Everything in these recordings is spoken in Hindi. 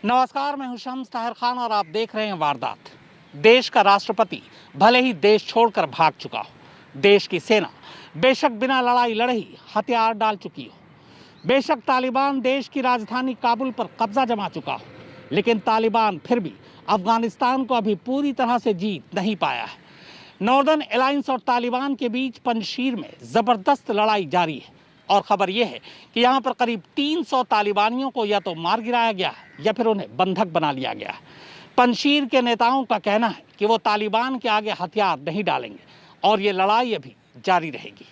नमस्कार, मैं हूं शम्स ताहिर खान और आप देख रहे हैं वारदात। देश का राष्ट्रपति भले ही देश छोड़कर भाग चुका हो, देश की सेना बेशक बिना लड़ाई लड़े ही हथियार डाल चुकी हो, बेशक तालिबान देश की राजधानी काबुल पर कब्जा जमा चुका हो, लेकिन तालिबान फिर भी अफगानिस्तान को अभी पूरी तरह से जीत नहीं पाया है। नॉर्दर्न अलायंस और तालिबान के बीच पंजशीर में जबरदस्त लड़ाई जारी है और खबर यह है कि यहाँ पर करीब 300 तालिबानियों को या तो मार गिराया गया है या फिर उन्हें बंधक बना लिया गया है। पंजशीर के नेताओं का कहना है कि वो तालिबान के आगे हथियार नहीं डालेंगे और ये लड़ाई अभी जारी रहेगी।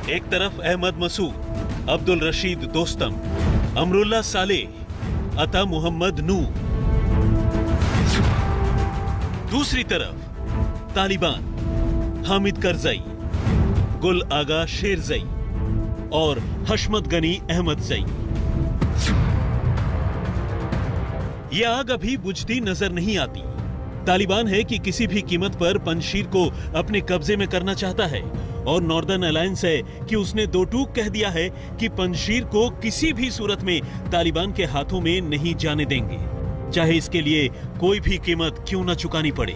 एक तरफ अहमद मसूद, अब्दुल रशीद दोस्तम, अमरुल्लाह सालेह, अता मोहम्मद नू, दूसरी तरफ तालिबान, हामिद करजई, गुल आगा शेरजई और हशमत गनी अहमद जई। यह आग अभी बुझती नजर नहीं आती। तालिबान है कि किसी भी कीमत पर पंजशीर को अपने कब्जे में करना चाहता है और नॉर्दर्न अलायंस है कि उसने दो टूक कह दिया है कि पंजशीर को किसी भी सूरत में तालिबान के हाथों में नहीं जाने देंगे, चाहे इसके लिए कोई भी कीमत क्यों न चुकानी पड़े।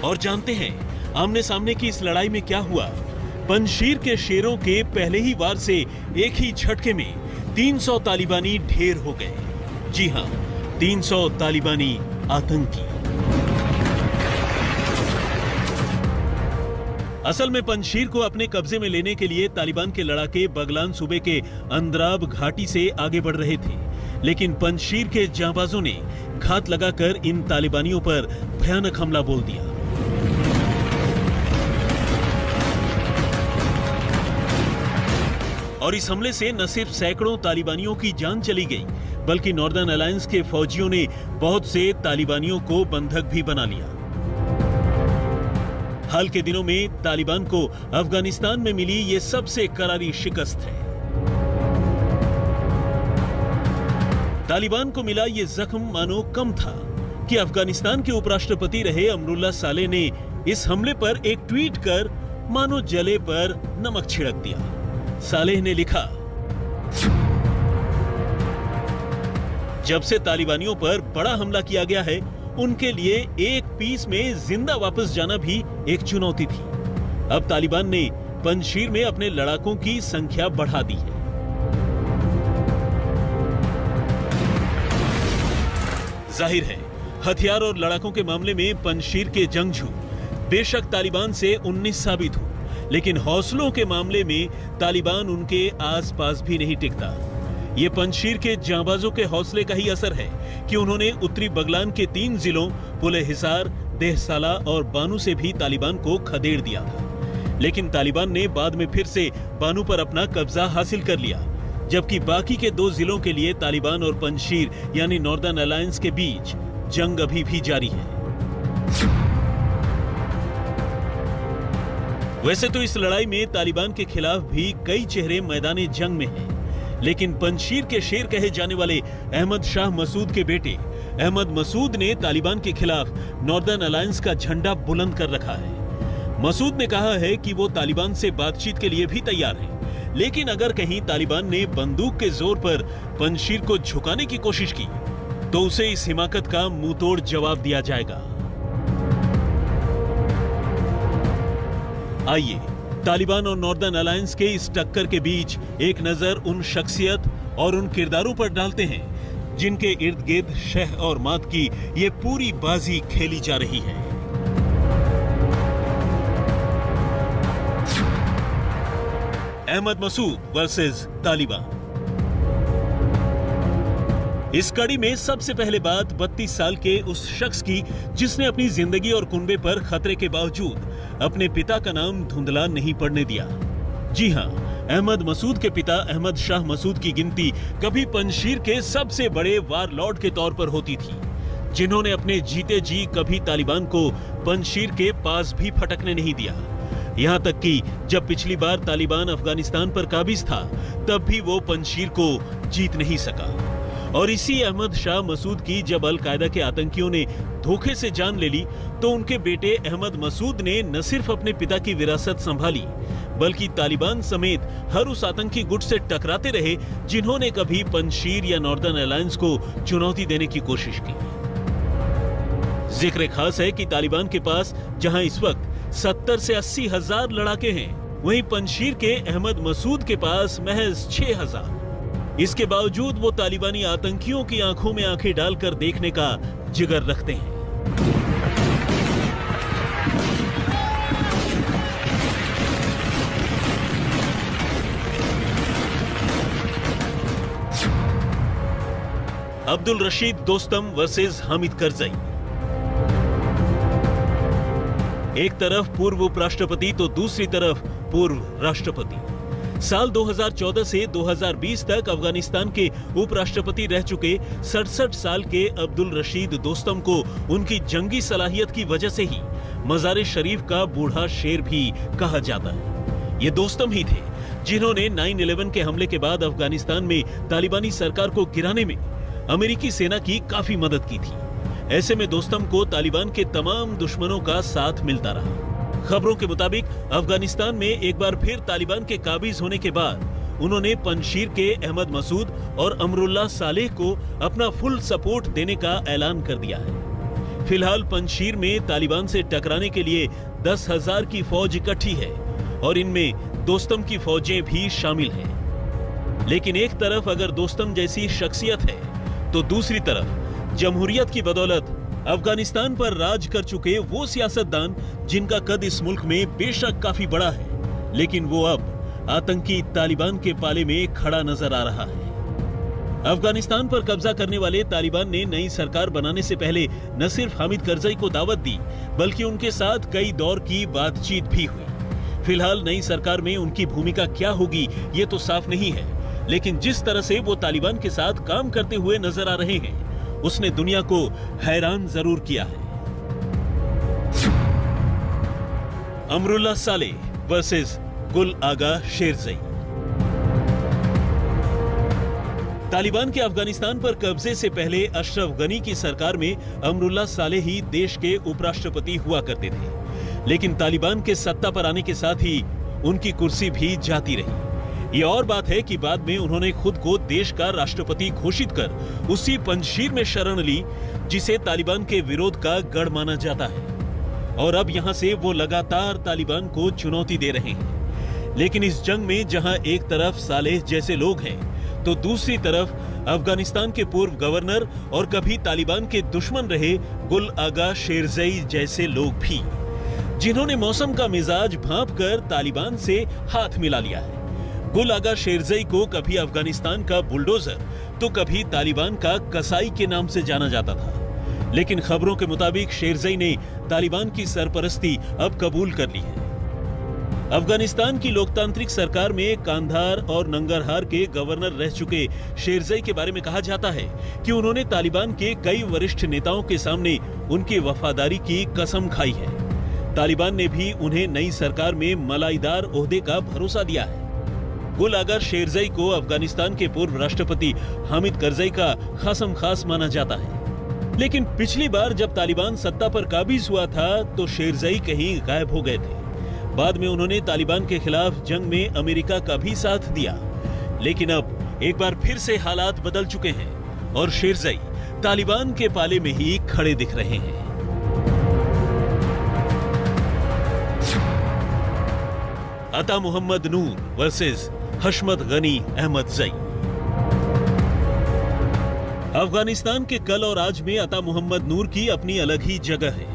और जानते हैं आमने सामने की इस लड़ाई में क्या हुआ। पंजशीर के शेरों के पहले ही वार से एक ही झटके में 300 तालिबानी ढेर हो गए। जी हां, 300 तालिबानी आतंकी। असल में पंजशीर को अपने कब्जे में लेने के लिए तालिबान के लड़ाके बगलान सूबे के अंद्राब घाटी से आगे बढ़ रहे थे, लेकिन पंजशीर के जांबाजों ने घात लगाकर इन तालिबानियों पर भयानक हमला बोल दिया। और इस हमले से न सिर्फ सैकड़ों तालिबानियों की जान चली गई, बल्कि नॉर्दर्न अलायंस के फौजियों ने बहुत से तालिबानियों को बंधक भी बना लिया। हाल के दिनों में तालिबान को अफगानिस्तान में मिली ये सबसे करारी शिकस्त है। तालिबान को मिला ये जख्म मानो कम था कि अफगानिस्तान के उपराष्ट्रपति रहे अमरुल्लाह सालेह ने इस हमले पर एक ट्वीट कर मानो जले पर नमक छिड़क दिया। सालेह ने लिखा, जब से तालिबानियों पर बड़ा हमला किया गया है, उनके लिए एक पीस में जिंदा वापस जाना भी एक चुनौती थी। अब तालिबान ने पंजशीर में अपने लड़ाकों की संख्या बढ़ा दी है। जाहिर है, हथियार और लड़ाकों के मामले में पंजशीर के जंगजू बेशक तालिबान से 19 साबित हो, लेकिन हौसलों के मामले में तालिबान उनके आसपास भी नहीं टिकता। ये पंजशीर के जांबाजों के हौसले का ही असर है कि उन्होंने उत्तरी बगलान के 3 जिलों पुले हिसार, देहसाला और बानू से भी तालिबान को खदेड़ दिया था। लेकिन तालिबान ने बाद में फिर से बानू पर अपना कब्जा हासिल कर लिया, जबकि बाकी के 2 जिलों के लिए तालिबान और पंजशीर यानी नॉर्दर्न अलायंस के बीच जंग अभी भी जारी है। वैसे तो इस लड़ाई में तालिबान के खिलाफ भी कई चेहरे मैदानी जंग में हैं, लेकिन पंजशीर के शेर कहे जाने वाले अहमद शाह मसूद के बेटे अहमद मसूद ने तालिबान के खिलाफ नॉर्दर्न अलायंस का झंडा बुलंद कर रखा है। मसूद ने कहा है कि वो तालिबान से बातचीत के लिए भी तैयार है, लेकिन अगर कहीं तालिबान ने बंदूक के जोर पर पंजशीर को झुकाने की कोशिश की तो उसे इस हिमाकत का मुंहतोड़ जवाब दिया जाएगा। आइए तालिबान और नॉर्दर्न अलायंस के इस टक्कर के बीच एक नजर उन शख्सियत और उन किरदारों पर डालते हैं जिनके इर्द गिर्द शह और मात की ये पूरी बाजी खेली जा रही है। अहमद मसूद वर्सेस तालिबान। इस कड़ी में सबसे पहले बात 32 साल के उस शख्स की जिसने अपनी जिंदगी और कुनबे पर खतरे के बावजूद अपने पिता का नाम धुंधला नहीं पड़ने दिया। जी हां, अहमद मसूद के पिता अहमद शाह मसूद की गिनती कभी पंजशीर के सबसे बड़े वारलॉर्ड के तौर पर होती थी, जिन्होंने अपने जीते जी कभी तालिबान को पंजशीर के पास भी फटकने नहीं दिया। यहां तक कि जब पिछली बार तालिबान अफगानिस्तान पर काबिज था, तब भी वो पंजशीर को जीत नहीं सका। और इसी अहमद शाह मसूद की जब अल कायदा के आतंकियों ने धोखे से जान ले ली, तो उनके बेटे अहमद मसूद ने न सिर्फ अपने पिता की विरासत संभाली, बल्कि तालिबान समेत हर उस आतंकी गुट से टकराते रहे जिन्होंने कभी पंजशीर या नॉर्दर्न अलायंस को चुनौती देने की कोशिश की। जिक्र खास है कि तालिबान के पास जहां इस वक्त 70 से 80 हजार लड़ाके हैं, वहीं पंजशीर के अहमद मसूद के पास महज 6000। इसके बावजूद वो तालिबानी आतंकियों की आंखों में आंखें डालकर देखने का जिगर रखते हैं। अब्दुल रशीद दोस्तम वर्सेस हामिद करजई। एक तरफ पूर्व उपराष्ट्रपति तो दूसरी तरफ पूर्व राष्ट्रपति। साल 2014 से 2020 तक अफगानिस्तान के उपराष्ट्रपति रह चुके 67 साल के अब्दुल रशीद दोस्तम को उनकी जंगी सलाहियत की वजह से ही मज़ार शरीफ का बूढ़ा शेर भी कहा जाता है। ये दोस्तम ही थे जिन्होंने 9/11 के हमले के बाद अफगानिस्तान में तालिबानी सरकार को गिराने में अमेरिकी सेना की काफी मदद की थी। ऐसे में दोस्तम को तालिबान के तमाम दुश्मनों का साथ मिलता रहा। खबरों के मुताबिक अफगानिस्तान में एक बार फिर तालिबान के काबिज होने के बाद उन्होंने पंजशीर के अहमद मसूद और अमरुल्लाह सालेह को अपना फुल सपोर्ट देने का ऐलान कर दिया है। फिलहाल पंजशीर में तालिबान से टकराने के लिए 10,000 की फौज इकट्ठी है और इनमें दोस्तम की फौजें भी शामिल हैं। लेकिन एक तरफ अगर दोस्तम जैसी शख्सियत है, तो दूसरी तरफ जमहूरियत की बदौलत अफगानिस्तान पर राज कर चुके वो सियासतदान जिनका कद इस मुल्क में बेशक काफी बड़ा है, लेकिन वो अब आतंकी तालिबान के पाले में खड़ा नजर आ रहा है। अफगानिस्तान पर कब्जा करने वाले तालिबान ने नई सरकार बनाने से पहले न सिर्फ हामिद करजई को दावत दी, बल्कि उनके साथ कई दौर की बातचीत भी हुई। फिलहाल नई सरकार में उनकी भूमिका क्या होगी ये तो साफ नहीं है, लेकिन जिस तरह से वो तालिबान के साथ काम करते हुए नजर आ रहे हैं, उसने दुनिया को हैरान जरूर किया है। अमरुल्लाह सालेह वर्सेस गुल आगा शेरजई। तालिबान के अफगानिस्तान पर कब्जे से पहले अशरफ गनी की सरकार में अमरुल्लाह सालेह ही देश के उपराष्ट्रपति हुआ करते थे, लेकिन तालिबान के सत्ता पर आने के साथ ही उनकी कुर्सी भी जाती रही। ये और बात है कि बाद में उन्होंने खुद को देश का राष्ट्रपति घोषित कर उसी पंजशीर में शरण ली जिसे तालिबान के विरोध का गढ़ माना जाता है, और अब यहां से वो लगातार तालिबान को चुनौती दे रहे हैं। लेकिन इस जंग में जहां एक तरफ सालेह जैसे लोग हैं, तो दूसरी तरफ अफगानिस्तान के पूर्व गवर्नर और कभी तालिबान के दुश्मन रहे गुल आगा शेरजई जैसे लोग भी, जिन्होंने मौसम का मिजाज भांप कर तालिबान से हाथ मिला लिया है। गुल आगा शेरजई को कभी अफगानिस्तान का बुलडोजर तो कभी तालिबान का कसाई के नाम से जाना जाता था, लेकिन खबरों के मुताबिक शेरजई ने तालिबान की सरपरस्ती अब कबूल कर ली है। अफगानिस्तान की लोकतांत्रिक सरकार में कांधार और नंगरहार के गवर्नर रह चुके शेरजई के बारे में कहा जाता है कि उन्होंने तालिबान के कई वरिष्ठ नेताओं के सामने उनकी वफादारी की कसम खाई है। तालिबान ने भी उन्हें नई सरकार में मलाईदार ओहदे का भरोसा दिया है। गुल आगा शेरजई को अफगानिस्तान के पूर्व राष्ट्रपति हामिद करजई का खासम खास माना जाता है, लेकिन पिछली बार जब तालिबान सत्ता पर काबिज हुआ था तो शेरजई कहीं गायब हो गए थे। बाद में उन्होंने तालिबान के खिलाफ जंग में अमेरिका का भी साथ दिया, लेकिन अब एक बार फिर से हालात बदल चुके हैं और शेरजई तालिबान के पाले में ही खड़े दिख रहे हैं। अता मोहम्मद नूर वर्सेस हशमत गनी अहमदजई। अफगानिस्तान के कल और आज में अता मोहम्मद नूर की अपनी अलग ही जगह है।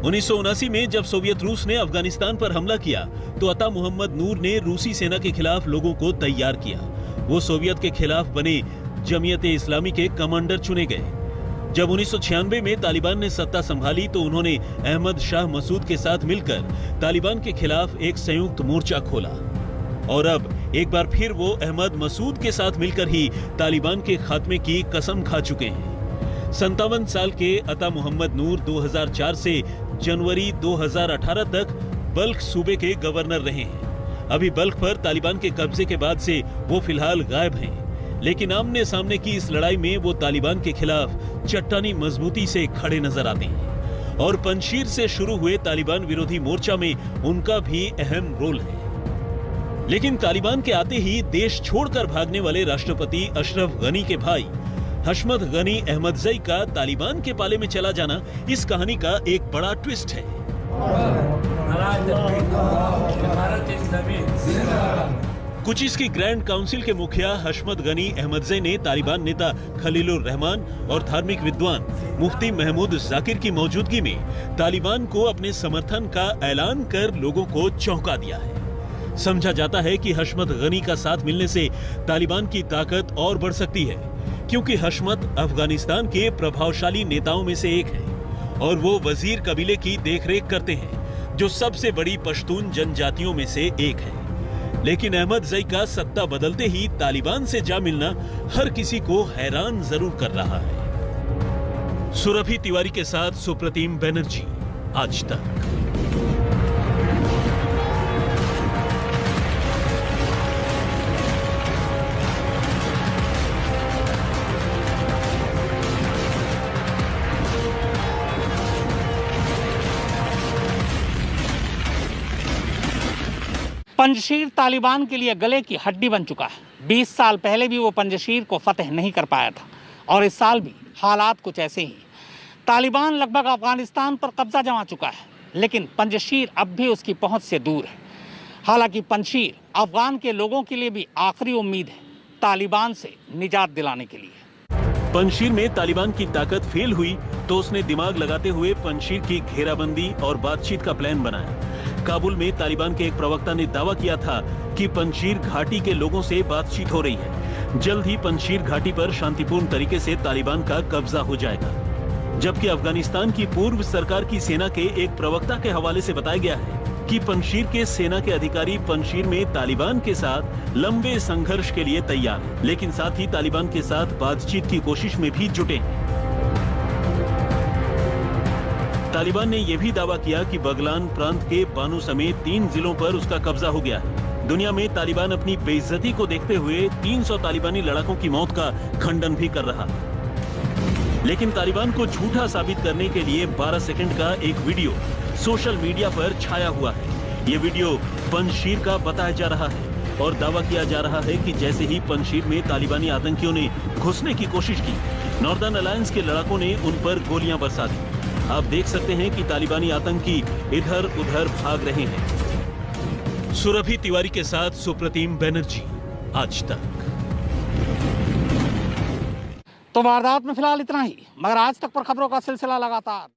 1979 में जब सोवियत रूस ने अफगानिस्तान पर हमला किया तो अता मोहम्मद नूर ने रूसी सेना के खिलाफ लोगों को तैयार किया। वो सोवियत के खिलाफ बने जमीयत इस्लामी के कमांडर चुने गए। जब 1996 में तालिबान ने सत्ता संभाली तो उन्होंने अहमद शाह मसूद के साथ मिलकर तालिबान के खिलाफ एक संयुक्त मोर्चा खोला और अब एक बार फिर वो अहमद मसूद के साथ मिलकर ही तालिबान के खात्मे की कसम खा चुके हैं। 57 साल के अता मोहम्मद नूर 2004 से जनवरी 2018 तक बल्ख सूबे के गवर्नर रहे हैं। अभी बल्ख पर तालिबान के कब्जे के बाद से वो फिलहाल गायब हैं, लेकिन आमने सामने की इस लड़ाई में वो तालिबान के खिलाफ चट्टानी मजबूती से खड़े नजर आते हैं और पंजशीर से शुरू हुए तालिबान विरोधी मोर्चा में उनका भी अहम रोल है। लेकिन तालिबान के आते ही देश छोड़कर भागने वाले राष्ट्रपति अशरफ गनी के भाई हशमत गनी अहमदजई का तालिबान के पाले में चला जाना इस कहानी का एक बड़ा ट्विस्ट है। कुचिस की ग्रैंड काउंसिल के मुखिया हशमत गनी अहमदजई ने तालिबान नेता खलीलुर रहमान और धार्मिक विद्वान मुफ्ती महमूद जाकिर की मौजूदगी में तालिबान को अपने समर्थन का ऐलान कर लोगों को चौंका दिया है। समझा जाता है कि हशमत गनी का साथ मिलने से तालिबान की ताकत और बढ़ सकती है, क्योंकि हशमत अफगानिस्तान के प्रभावशाली नेताओं में से एक है और वो वजीर कबीले की देखरेख करते हैं, जो सबसे बड़ी पश्तून जनजातियों में से एक है। लेकिन अहमदजई का सत्ता बदलते ही तालिबान से जा मिलना हर किसी को हैरान जरूर कर रहा है। सुरभि तिवारी के साथ सुप्रतिम बनर्जी, आज तक। पंजशीर तालिबान के लिए गले की हड्डी बन चुका है। 20 साल पहले भी वो पंजशीर को फतेह नहीं कर पाया था और इस साल भी हालात कुछ ऐसे ही। तालिबान लगभग अफगानिस्तान पर कब्जा जमा चुका है, लेकिन पंजशीर अब भी उसकी पहुंच से दूर है। हालांकि पंजशीर अफगान के लोगों के लिए भी आखिरी उम्मीद है तालिबान से निजात दिलाने के लिए। पंजशीर में तालिबान की ताकत फेल हुई तो उसने दिमाग लगाते हुए पंजशीर की घेराबंदी और बातचीत का प्लान बनाया। काबुल में तालिबान के एक प्रवक्ता ने दावा किया था कि पंजशीर घाटी के लोगों से बातचीत हो रही है। जल्द ही पंजशीर घाटी पर शांतिपूर्ण तरीके से तालिबान का कब्जा हो जाएगा। जबकि अफगानिस्तान की पूर्व सरकार की सेना के एक प्रवक्ता के हवाले से बताया गया है कि पंजशीर के सेना के अधिकारी पंजशीर में तालिबान के साथ लंबे संघर्ष के लिए तैयार हैं, लेकिन साथ ही तालिबान के साथ बातचीत की कोशिश में भी जुटे हैं। तालिबान ने यह भी दावा किया कि बगलान प्रांत के बानू समेत 3 जिलों पर उसका कब्जा हो गया है। दुनिया में तालिबान अपनी बेइज्जती को देखते हुए 300 तालिबानी लड़ाकों की मौत का खंडन भी कर रहा है। लेकिन तालिबान को झूठा साबित करने के लिए 12 सेकंड का एक वीडियो सोशल मीडिया पर छाया हुआ है। ये वीडियो पंजशीर का बताया जा रहा है और दावा किया जा रहा है कि जैसे ही पंजशीर में तालिबानी आतंकियों ने घुसने की कोशिश की, नॉर्दर्न अलायंस के लड़ाकों ने उन पर गोलियां बरसा दी। आप देख सकते हैं कि तालिबानी आतंकी इधर उधर भाग रहे हैं। सुरभि तिवारी के साथ सुप्रतिम बनर्जी, आज तक। तो वारदात में फिलहाल इतना ही, मगर आज तक पर खबरों का सिलसिला लगातार